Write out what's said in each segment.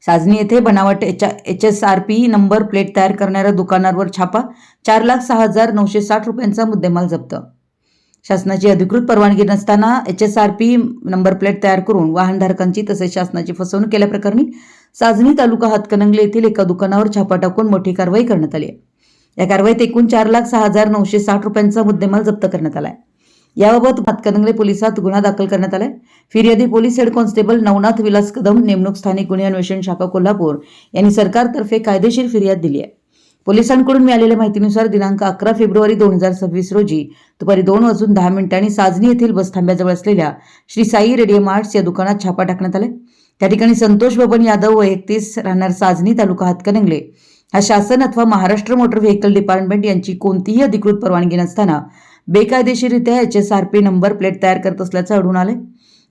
साजनी येथे बनावट HSRP number plate तयार करणाऱ्या दुकानावर छापा, 4,06,960 रुपयांचा मुद्देमाल जप्त। शासनाची अधिकृत परवानगी नसताना HSRP नंबर प्लेट तयार करून वाहनधारकांची तसेच शासनाची फसवणूक केल्याप्रकरणी साजनी तालुका हातकणंगले येथील एका दुकानावर छापा टाकून मोठी कारवाई करण्यात आली आहे। या कारवाईत एकूण 4,06,960 रुपयांचा मुद्देमाल जप्त करण्यात आला आहे। याबाबत हातकणंगले पोलिसात गुन्हा दाखल करण्यात आलाय। फिर्यादी police head constable Navnath Vilas Kadam, नेमणूक स्थानिक गुन्हे अन्वेषण शाखा कोल्हापूर यांनी सरकारतर्फे कायदेशीर फिर्याद दिली आहे। पोलिसांकडून मिळालेल्या माहितीनुसार दिनांक 11 फेब्रुवारी 2026 रोजी दुपारी 2:10 साजनी येथील बसथांब्याजवळ असलेल्या श्री साई रेडियम आर्ट्स या दुकानात छापा टाकण्यात आला। त्या ठिकाणी संतोष बबन यादव व 31 राहणार साजनी तालुका हातकणंगले हा शासन अथवा महाराष्ट्र मोटर व्हेकल डिपार्टमेंट यांची कोणतीही अधिकृत परवानगी नसताना बेकायदेशीररित्या HSRP नंबर प्लेट तयार करत असल्याचं आढळून आले।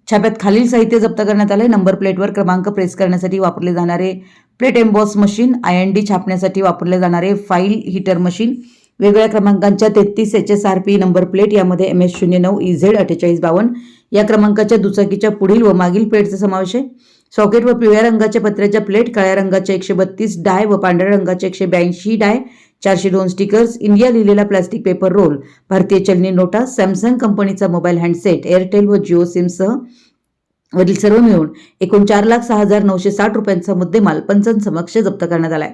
छाप्यात खालील साहित्य जप्त करण्यात आले। नंबर प्लेटवर क्रमांक प्रेस करण्यासाठी वापरले जाणारे प्लेट एम्बॉस मशीन, IND छापण्यासाठी वापरले जाणारे फाईल हीटर मशीन, वेगवेगळ्या क्रमांकांच्या 33 HSRP नंबर प्लेट, यामध्ये MS09 EZ 4852 या क्रमांकाच्या दुचाकीच्या पुढील व मागील प्लेटचा समावेश आहे। सॉकेट व पिवळ्या रंगाच्या पत्र्याच्या प्लेट, काळ्या रंगाच्या 132 डाय व पांढऱ्या रंगाच्या 182 डाय, 402 स्टिकर्स, इंडिया लिहिलेला प्लास्टिक पेपर रोल, भारतीय चलनी नोटा, सॅमसंग कंपनीचा मोबाईल हँडसेट, एअरटेल व जिओ सिमसह वरील सर्व मिळून एकूण 4,06,960 रुपयांचा मुद्देमाल पंचांसमक्ष जप्त करण्यात आलाय।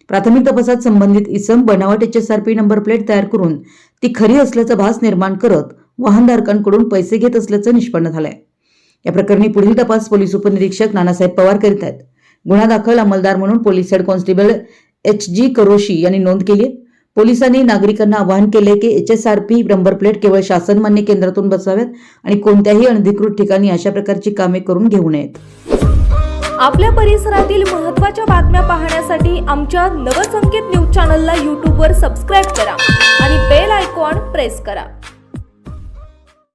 प्राथमिक तपासात संबंधित इसम बनावट HSRP नंबर प्लेट तयार करून ती खरी असल्याचा भास निर्माण करत वाहनधारकांकडून पैसे घेत असल्याचं निष्पन्न झालंय। या प्रकरणी पुढील तपास पोलीस उपनिरीक्षक नानासाहेब पवार करीत आहेत। गुन्हा दाखल अंमलदार म्हणून police head constable HG karoshi यांनी नोंद केली आहे। पोलिसांनी नागरिकांना आवाहन केले की HSRP नंबर प्लेट केवळ शासनमान्य केंद्रातून बसवाव्यात आणि कोणत्याही अनधिकृत ठिकाणी अशा प्रकारची कामे करून घेऊ नयेत। आपल्या परिसरातील महत्त्वाच्या बातम्या पाहण्यासाठी आमच्या नवसंकेत न्यूज चॅनलला YouTube वर सबस्क्राइब करा आणि बेल आयकॉन प्रेस करा।